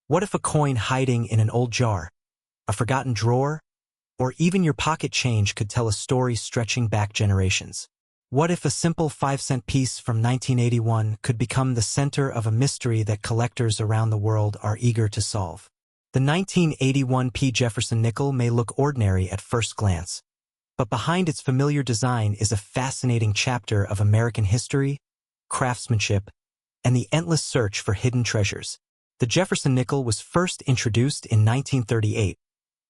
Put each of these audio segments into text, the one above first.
What if a coin hiding in an old jar, a forgotten drawer, or even your pocket change could tell a story stretching back generations? What if a simple 5-cent piece from 1981 could become the center of a mystery that collectors around the world are eager to solve? The 1981 P. Jefferson nickel may look ordinary at first glance, but behind its familiar design is a fascinating chapter of American history, craftsmanship, and the endless search for hidden treasures. The Jefferson nickel was first introduced in 1938,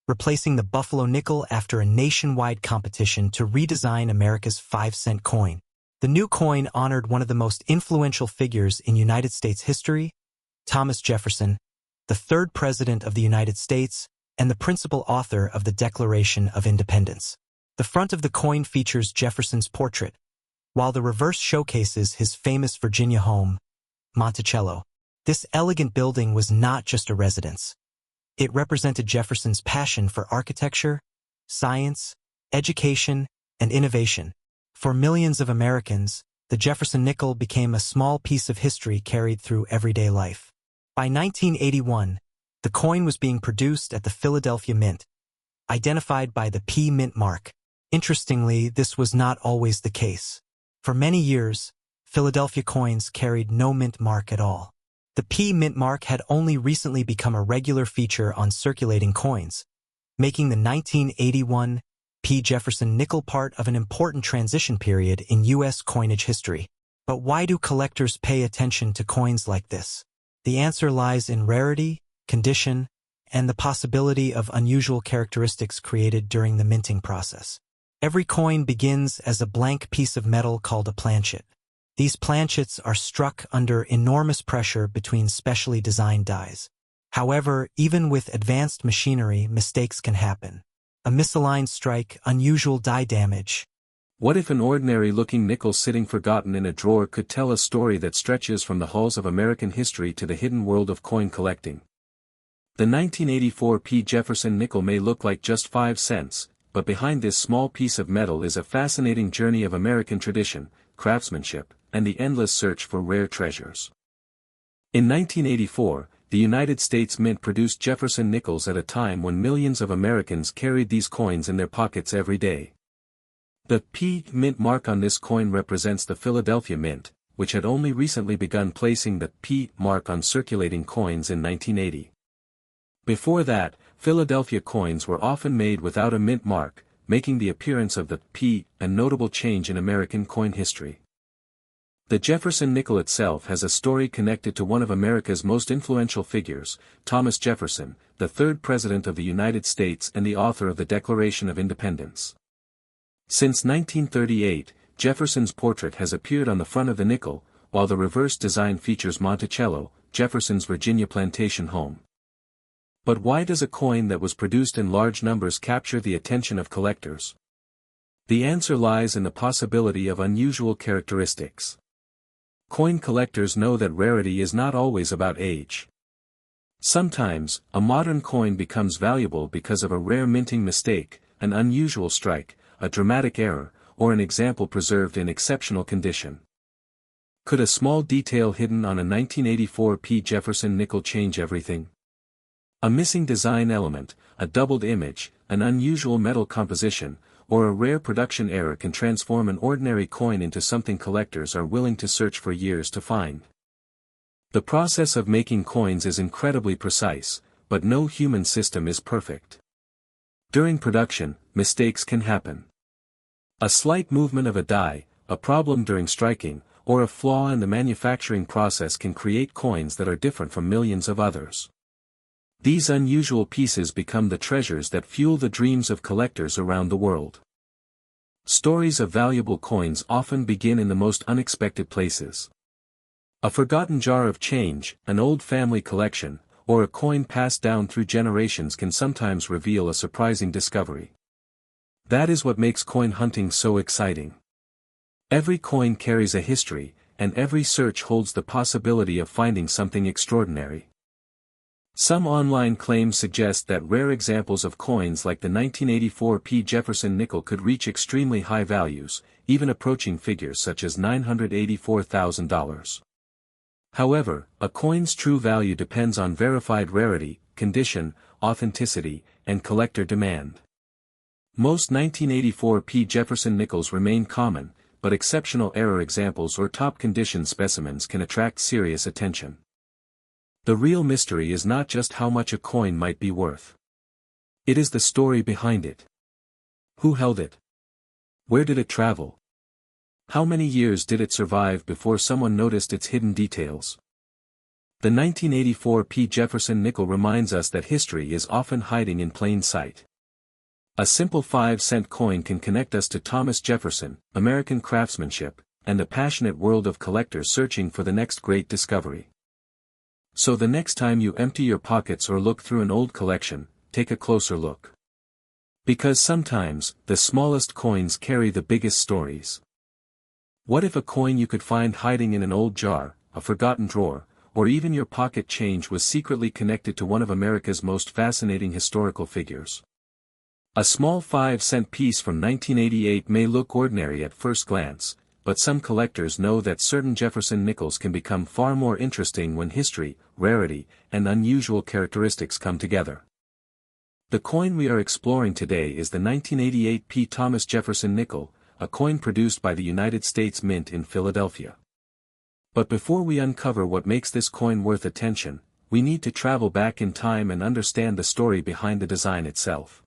replacing the Buffalo nickel after a nationwide competition to redesign America's 5-cent coin. The new coin honored one of the most influential figures in United States history, Thomas Jefferson, the third President of the United States and the principal author of the Declaration of Independence. The front of the coin features Jefferson's portrait, while the reverse showcases his famous Virginia home, Monticello. This elegant building was not just a residence. It represented Jefferson's passion for architecture, science, education, and innovation. For millions of Americans, the Jefferson nickel became a small piece of history carried through everyday life. By 1981, the coin was being produced at the Philadelphia Mint, identified by the P Mint mark. Interestingly, this was not always the case. For many years, Philadelphia coins carried no mint mark at all. The P Mint mark had only recently become a regular feature on circulating coins, making the 1981 P. Jefferson nickel part of an important transition period in U.S. coinage history. But why do collectors pay attention to coins like this? The answer lies in rarity, condition, and the possibility of unusual characteristics created during the minting process. Every coin begins as a blank piece of metal called a planchet. These planchets are struck under enormous pressure between specially designed dies. However, even with advanced machinery, mistakes can happen. A misaligned strike, unusual die damage. What if an ordinary-looking nickel sitting forgotten in a drawer could tell a story that stretches from the halls of American history to the hidden world of coin collecting? The 1984 P. Jefferson nickel may look like just 5 cents, but behind this small piece of metal is a fascinating journey of American tradition, craftsmanship, and the endless search for rare treasures. In 1984, the United States Mint produced Jefferson nickels at a time when millions of Americans carried these coins in their pockets every day. The P Mint mark on this coin represents the Philadelphia Mint, which had only recently begun placing the P mark on circulating coins in 1980. Before that, Philadelphia coins were often made without a mint mark, making the appearance of the P a notable change in American coin history. The Jefferson nickel itself has a story connected to one of America's most influential figures, Thomas Jefferson, the third President of the United States and the author of the Declaration of Independence. Since 1938, Jefferson's portrait has appeared on the front of the nickel, while the reverse design features Monticello, Jefferson's Virginia plantation home. But why does a coin that was produced in large numbers capture the attention of collectors? The answer lies in the possibility of unusual characteristics. Coin collectors know that rarity is not always about age. Sometimes, a modern coin becomes valuable because of a rare minting mistake, an unusual strike, a dramatic error, or an example preserved in exceptional condition. Could a small detail hidden on a 1984 P. Jefferson nickel change everything? A missing design element, a doubled image, an unusual metal composition, or a rare production error can transform an ordinary coin into something collectors are willing to search for years to find. The process of making coins is incredibly precise, but no human system is perfect. During production, mistakes can happen. A slight movement of a die, a problem during striking, or a flaw in the manufacturing process can create coins that are different from millions of others. These unusual pieces become the treasures that fuel the dreams of collectors around the world. Stories of valuable coins often begin in the most unexpected places. A forgotten jar of change, an old family collection, or a coin passed down through generations can sometimes reveal a surprising discovery. That is what makes coin hunting so exciting. Every coin carries a history, and every search holds the possibility of finding something extraordinary. Some online claims suggest that rare examples of coins like the 1984 P. Jefferson nickel could reach extremely high values, even approaching figures such as $984,000. However, a coin's true value depends on verified rarity, condition, authenticity, and collector demand. Most 1984 P. Jefferson nickels remain common, but exceptional error examples or top-condition specimens can attract serious attention. The real mystery is not just how much a coin might be worth. It is the story behind it. Who held it? Where did it travel? How many years did it survive before someone noticed its hidden details? The 1984 P. Jefferson nickel reminds us that history is often hiding in plain sight. A simple 5-cent coin can connect us to Thomas Jefferson, American craftsmanship, and the passionate world of collectors searching for the next great discovery. So the next time you empty your pockets or look through an old collection, take a closer look. Because sometimes, the smallest coins carry the biggest stories. What if a coin you could find hiding in an old jar, a forgotten drawer, or even your pocket change was secretly connected to one of America's most fascinating historical figures? A small 5-cent piece from 1988 may look ordinary at first glance, but some collectors know that certain Jefferson nickels can become far more interesting when history, rarity, and unusual characteristics come together. The coin we are exploring today is the 1988 P. Thomas Jefferson nickel, a coin produced by the United States Mint in Philadelphia. But before we uncover what makes this coin worth attention, we need to travel back in time and understand the story behind the design itself.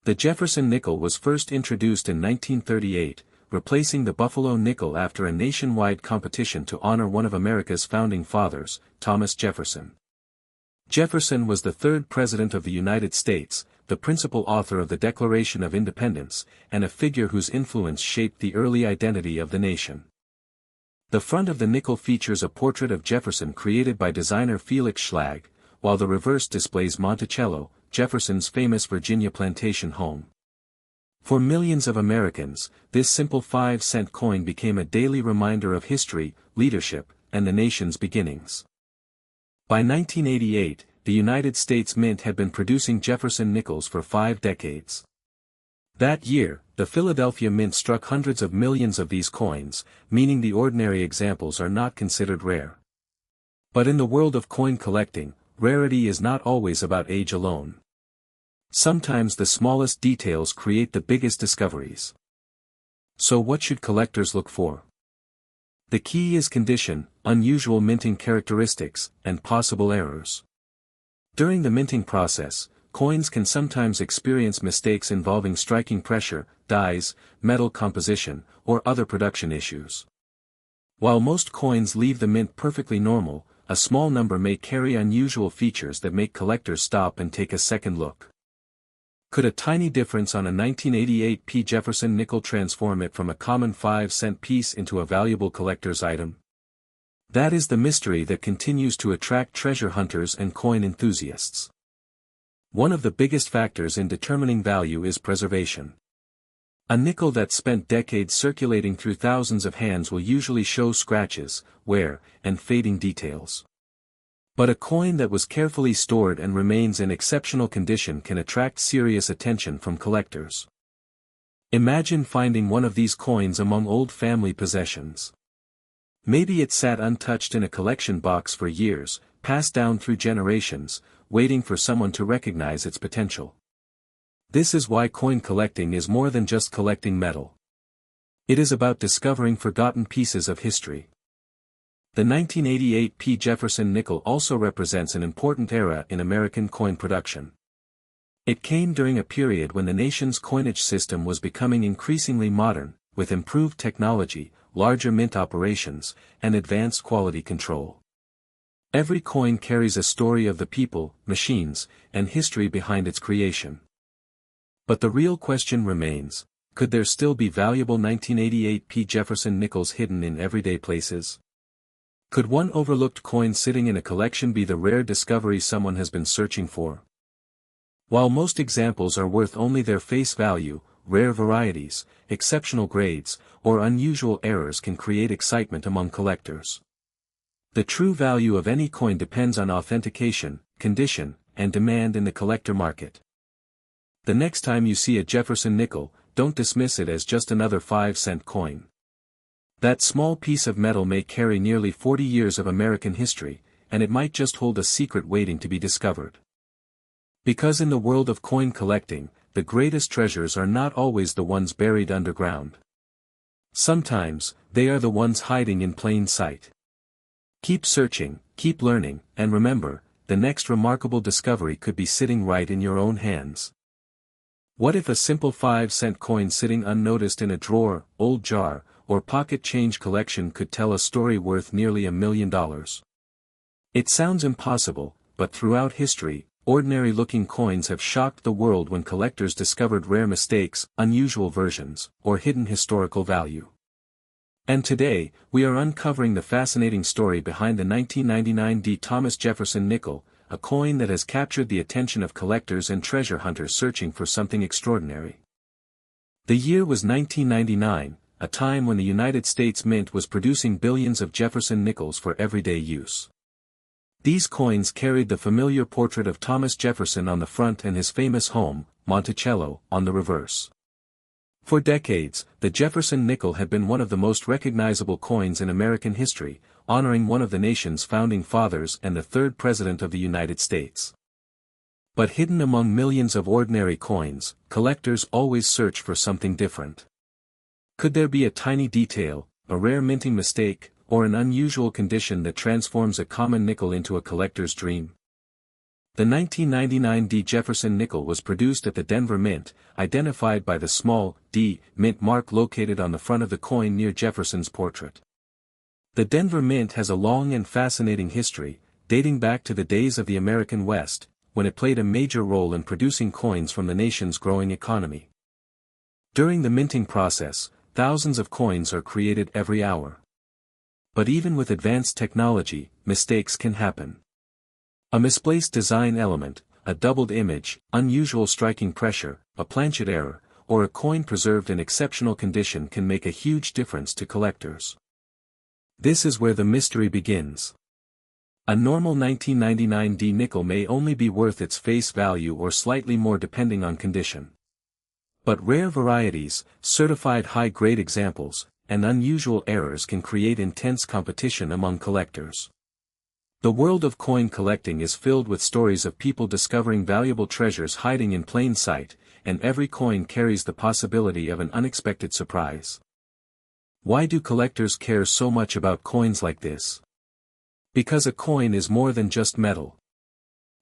The Jefferson nickel was first introduced in 1938, replacing the Buffalo nickel after a nationwide competition to honor one of America's founding fathers, Thomas Jefferson. Jefferson was the third President of the United States, the principal author of the Declaration of Independence, and a figure whose influence shaped the early identity of the nation. The front of the nickel features a portrait of Jefferson created by designer Felix Schlag, while the reverse displays Monticello, Jefferson's famous Virginia plantation home. For millions of Americans, this simple 5-cent coin became a daily reminder of history, leadership, and the nation's beginnings. By 1988, the United States Mint had been producing Jefferson nickels for 5 decades. That year, the Philadelphia Mint struck hundreds of millions of these coins, meaning the ordinary examples are not considered rare. But in the world of coin collecting, rarity is not always about age alone. Sometimes the smallest details create the biggest discoveries. So what should collectors look for? The key is condition, unusual minting characteristics, and possible errors. During the minting process, coins can sometimes experience mistakes involving striking pressure, dyes, metal composition, or other production issues. While most coins leave the mint perfectly normal, a small number may carry unusual features that make collectors stop and take a second look. Could a tiny difference on a 1988 P. Jefferson nickel transform it from a common 5-cent piece into a valuable collector's item? That is the mystery that continues to attract treasure hunters and coin enthusiasts. One of the biggest factors in determining value is preservation. A nickel that's spent decades circulating through thousands of hands will usually show scratches, wear, and fading details. But a coin that was carefully stored and remains in exceptional condition can attract serious attention from collectors. Imagine finding one of these coins among old family possessions. Maybe it sat untouched in a collection box for years, passed down through generations, waiting for someone to recognize its potential. This is why coin collecting is more than just collecting metal. It is about discovering forgotten pieces of history. The 1988 P. Jefferson nickel also represents an important era in American coin production. It came during a period when the nation's coinage system was becoming increasingly modern, with improved technology, larger mint operations, and advanced quality control. Every coin carries a story of the people, machines, and history behind its creation. But the real question remains, could there still be valuable 1988 P. Jefferson nickels hidden in everyday places? Could one overlooked coin sitting in a collection be the rare discovery someone has been searching for? While most examples are worth only their face value, rare varieties, exceptional grades, or unusual errors can create excitement among collectors. The true value of any coin depends on authentication, condition, and demand in the collector market. The next time you see a Jefferson nickel, don't dismiss it as just another 5-cent coin. That small piece of metal may carry nearly 40 years of American history, and it might just hold a secret waiting to be discovered. Because in the world of coin collecting, the greatest treasures are not always the ones buried underground. Sometimes, they are the ones hiding in plain sight. Keep searching, keep learning, and remember, the next remarkable discovery could be sitting right in your own hands. What if a simple 5-cent coin sitting unnoticed in a drawer, old jar, or pocket change collection could tell a story worth nearly $1 million? It sounds impossible, but throughout history, ordinary-looking coins have shocked the world when collectors discovered rare mistakes, unusual versions, or hidden historical value. And today, we are uncovering the fascinating story behind the 1999 Thomas Jefferson nickel, a coin that has captured the attention of collectors and treasure hunters searching for something extraordinary. The year was 1999, a time when the United States Mint was producing billions of Jefferson nickels for everyday use. These coins carried the familiar portrait of Thomas Jefferson on the front and his famous home, Monticello, on the reverse. For decades, the Jefferson nickel had been one of the most recognizable coins in American history, honoring one of the nation's founding fathers and the third President of the United States. But hidden among millions of ordinary coins, collectors always search for something different. Could there be a tiny detail, a rare minting mistake, or an unusual condition that transforms a common nickel into a collector's dream? The 1999 D. Jefferson nickel was produced at the Denver Mint, identified by the small D. Mint mark located on the front of the coin near Jefferson's portrait. The Denver Mint has a long and fascinating history, dating back to the days of the American West, when it played a major role in producing coins from the nation's growing economy. During the minting process, thousands of coins are created every hour. But even with advanced technology, mistakes can happen. A misplaced design element, a doubled image, unusual striking pressure, a planchet error, or a coin preserved in exceptional condition can make a huge difference to collectors. This is where the mystery begins. A normal 1999 D nickel may only be worth its face value or slightly more depending on condition. But rare varieties, certified high-grade examples, and unusual errors can create intense competition among collectors. The world of coin collecting is filled with stories of people discovering valuable treasures hiding in plain sight, and every coin carries the possibility of an unexpected surprise. Why do collectors care so much about coins like this? Because a coin is more than just metal.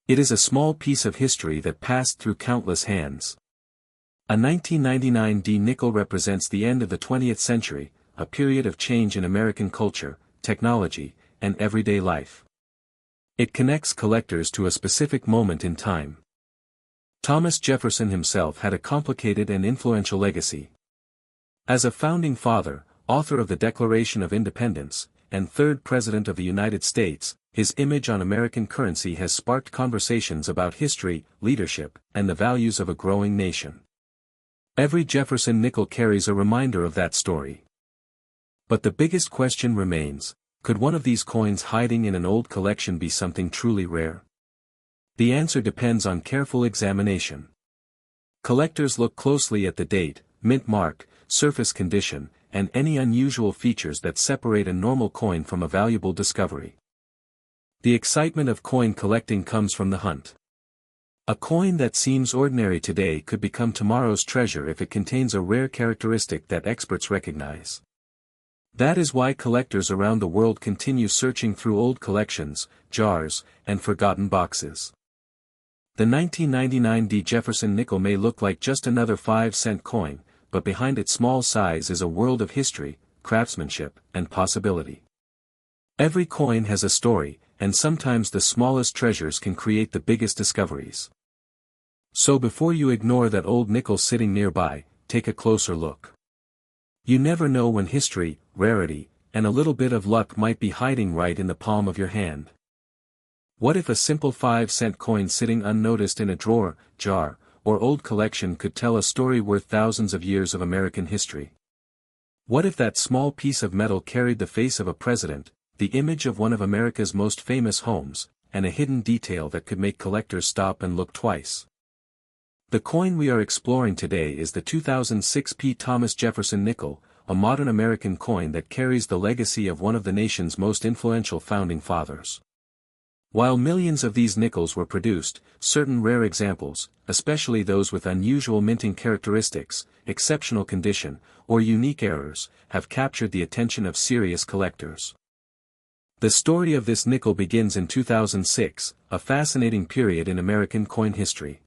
It is a small piece of history that passed through countless hands. A 1999 D nickel represents the end of the 20th century, a period of change in American culture, technology, and everyday life. It connects collectors to a specific moment in time. Thomas Jefferson himself had a complicated and influential legacy. As a founding father, author of the Declaration of Independence, and third President of the United States, his image on American currency has sparked conversations about history, leadership, and the values of a growing nation. Every Jefferson nickel carries a reminder of that story. But the biggest question remains, could one of these coins hiding in an old collection be something truly rare? The answer depends on careful examination. Collectors look closely at the date, mint mark, surface condition, and any unusual features that separate a normal coin from a valuable discovery. The excitement of coin collecting comes from the hunt. A coin that seems ordinary today could become tomorrow's treasure if it contains a rare characteristic that experts recognize. That is why collectors around the world continue searching through old collections, jars, and forgotten boxes. The 1999 D. Jefferson nickel may look like just another 5-cent coin, but behind its small size is a world of history, craftsmanship, and possibility. Every coin has a story, and sometimes the smallest treasures can create the biggest discoveries. So before you ignore that old nickel sitting nearby, take a closer look. You never know when history, rarity, and a little bit of luck might be hiding right in the palm of your hand. What if a simple 5-cent coin sitting unnoticed in a drawer, jar, or old collection could tell a story worth thousands of years of American history? What if that small piece of metal carried the face of a president, the image of one of America's most famous homes, and a hidden detail that could make collectors stop and look twice? The coin we are exploring today is the 2006 Thomas Jefferson nickel, a modern American coin that carries the legacy of one of the nation's most influential founding fathers. While millions of these nickels were produced, certain rare examples, especially those with unusual minting characteristics, exceptional condition, or unique errors, have captured the attention of serious collectors. The story of this nickel begins in 2006, a fascinating period in American coin history.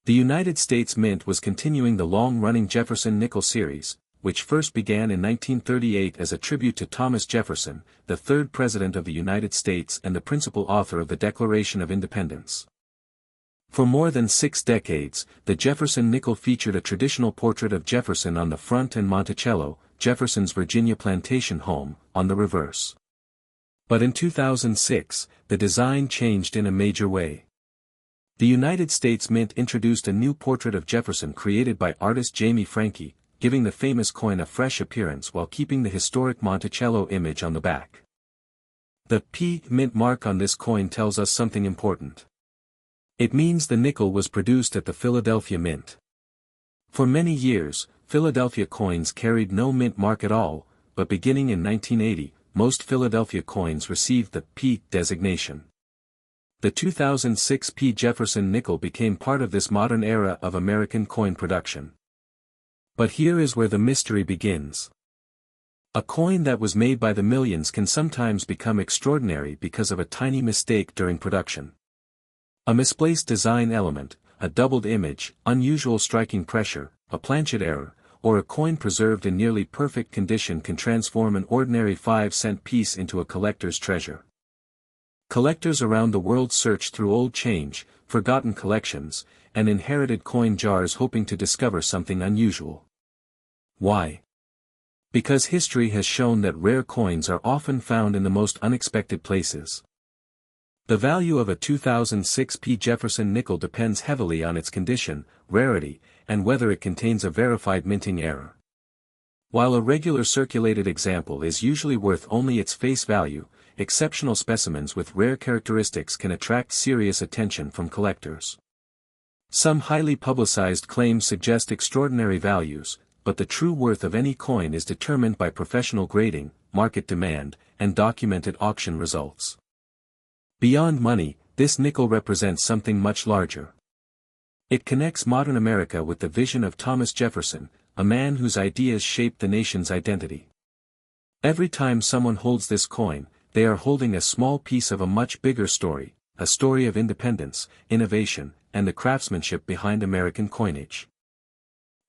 The United States Mint was continuing the long-running Jefferson nickel series, which first began in 1938 as a tribute to Thomas Jefferson, the third President of the United States and the principal author of the Declaration of Independence. For more than 6 decades, the Jefferson nickel featured a traditional portrait of Jefferson on the front and Monticello, Jefferson's Virginia plantation home, on the reverse. But in 2006, the design changed in a major way. The United States Mint introduced a new portrait of Jefferson created by artist Jamie Franke, giving the famous coin a fresh appearance while keeping the historic Monticello image on the back. The P Mint mark on this coin tells us something important. It means the nickel was produced at the Philadelphia Mint. For many years, Philadelphia coins carried no mint mark at all, but beginning in 1980, most Philadelphia coins received the P designation. The 2006 P Jefferson nickel became part of this modern era of American coin production. But here is where the mystery begins. A coin that was made by the millions can sometimes become extraordinary because of a tiny mistake during production. A misplaced design element, a doubled image, unusual striking pressure, a planchet error, or a coin preserved in nearly perfect condition can transform an ordinary 5-cent piece into a collector's treasure. Collectors around the world search through old change, forgotten collections, and inherited coin jars hoping to discover something unusual. Why? Because history has shown that rare coins are often found in the most unexpected places. The value of a 2006 P Jefferson nickel depends heavily on its condition, rarity, and whether it contains a verified minting error. While a regular circulated example is usually worth only its face value, exceptional specimens with rare characteristics can attract serious attention from collectors. Some highly publicized claims suggest extraordinary values, but the true worth of any coin is determined by professional grading, market demand, and documented auction results. Beyond money, this nickel represents something much larger. It connects modern America with the vision of Thomas Jefferson, a man whose ideas shaped the nation's identity. Every time someone holds this coin, they are holding a small piece of a much bigger story, a story of independence, innovation, and the craftsmanship behind American coinage.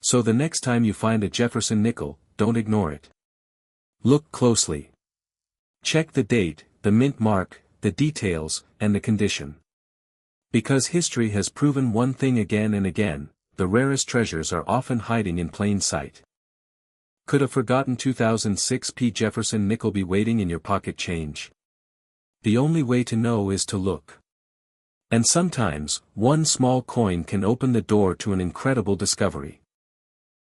So the next time you find a Jefferson nickel, don't ignore it. Look closely. Check the date, the mint mark, the details, and the condition. Because history has proven one thing again and again, the rarest treasures are often hiding in plain sight. Could a forgotten 2006 P Jefferson nickel be waiting in your pocket change? The only way to know is to look. And sometimes, one small coin can open the door to an incredible discovery.